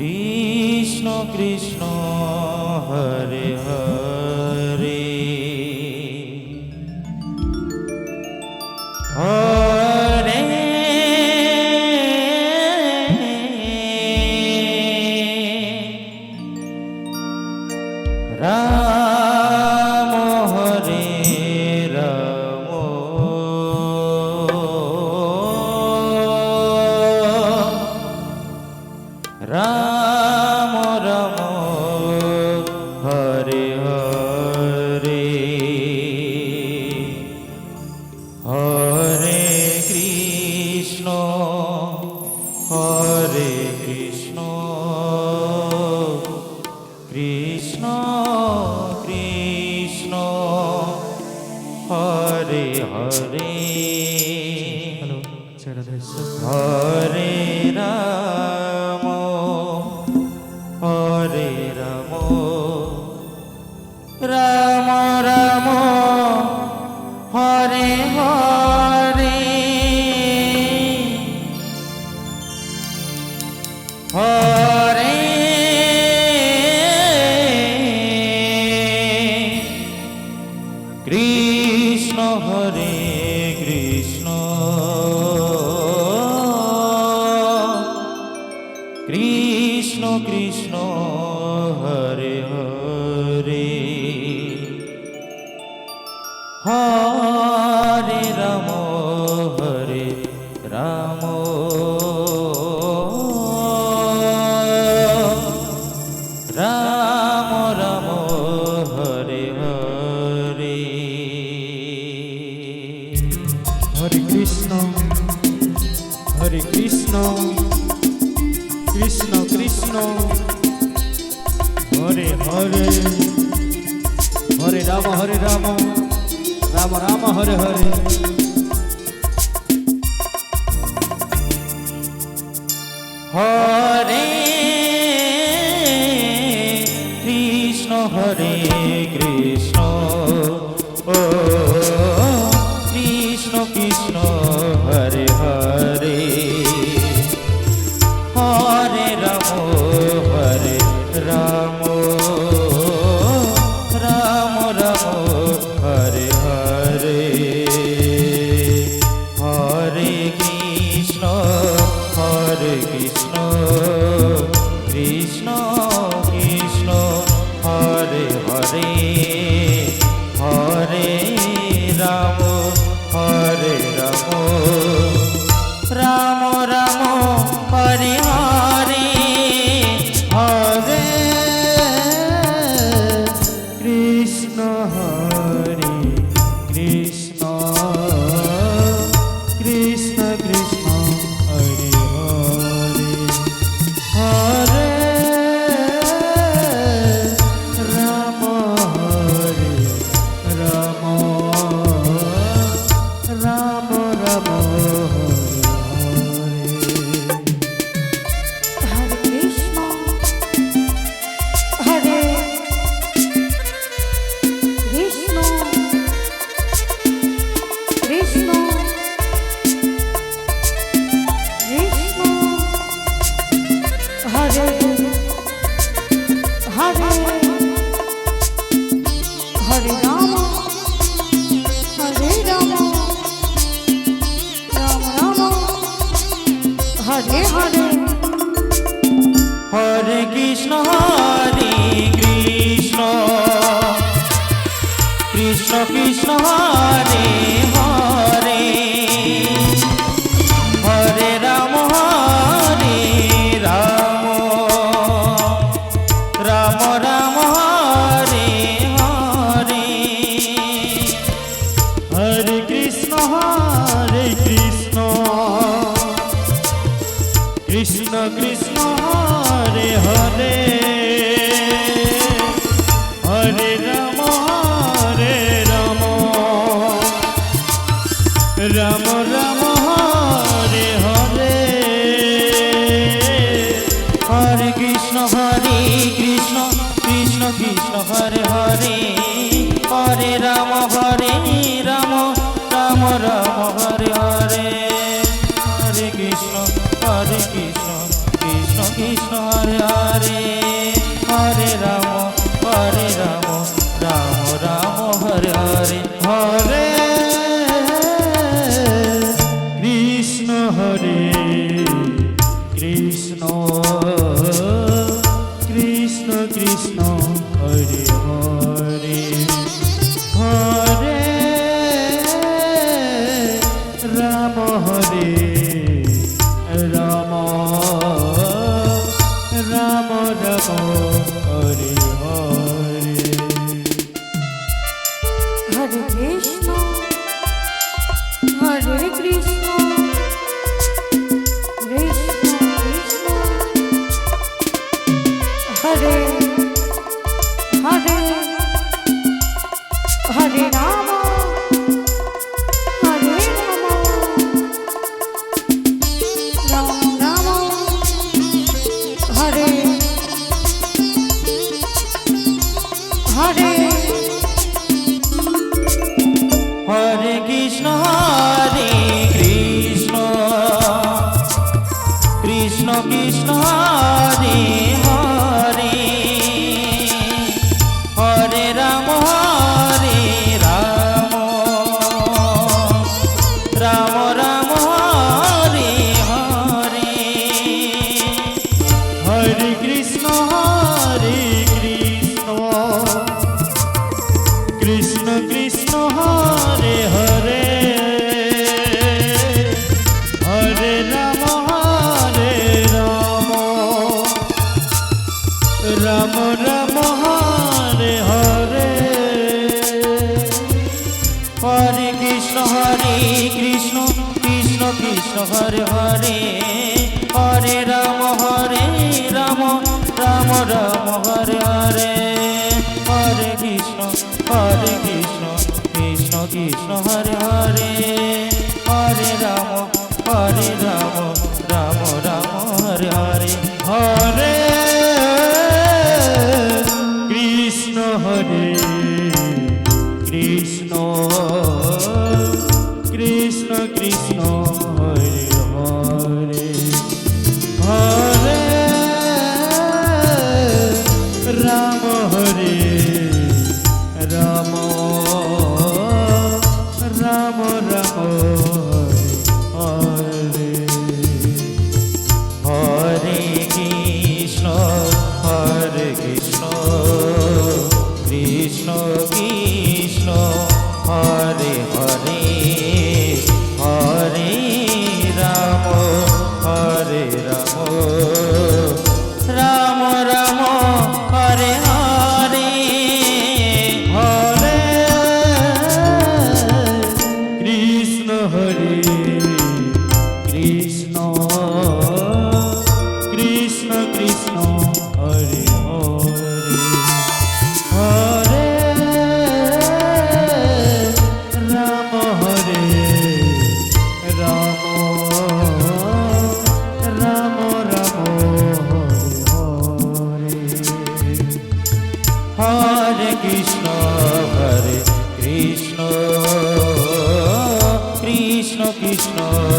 Krishna Krishna Hare Hare Hare Ram Hare Ram Ram Ram Hare Hare Hare Krishna Krishna Krishna Hare Hare Hare Ram Ram Ram Hare Hare Hare Krishna Hare Krishna Krishna Krishna Hare Hare Hare Ram Ram Ram Hare Hare Hare Krishna Krishna Krishna Hare Hare Hare Ram Ram Ram Hare Hare Hare Krishna Krishna Krishna Hare Hare Hare Ram Ram Hare Hare Hare Krishna Krishna Krishna Hare Hare Hare Ram Ram Hare Hare Hare Krishna Krishna Krishna Krishna Hare Hare Hare Ram Ram Hare Krishna Hare Krishna Krishna Krishna Hare Hare Hare Ram Ram Hare Hare Hare Krishna Krishna Krishna Hare Hare Hare Ram Ram Hare Hare Hare Krishna Krishna Krishna Hare Hare Hare Ram Ram Hare Hare Hare Krishna Krishna Krishna Hare Hare Hare Ram Ram Hare Hare Hare Krishna Krishna Krishna Hare Hare Hare Ram Ram Ram Hare Hare Hare Krishna Hare Krishna Krishna Krishna Hare Hare Hare Ram Hare Ram Ram Ram Hare Hare Hare Krishna Hare Krishna Krishna Krishna Hare Hare Hare Ram Ram Ram Hare Hare Hare Krishna Hare Krishna Krishna Krishna Hare Hare Hare Ram Ram Ram Hare Hare Hare Krishna Krishna Krishna Hare Hare Hare Ram Ram Ram Hare Hare Hare Krishna Krishna Krishna Hare Hare Hare Ram Ram Ram Hare Hare Hare Krishna Krishna Krishna Hare Hare Hare Ram Ram Ram Hare Hare Hare Krishna Hare Krishna Krishna Krishna Hare Hare Hare Ram Hare Ram Ram Ram Hare Hare Krishna Krishna Krishna Hare Hare Hare Ram Ram Ram Hare Hare Hare Krishna Hare Krishna Krishna Krishna Hare Hare Hare Ram Hare Ram Ram Ram Hare Hare Krishna Krishna Krishna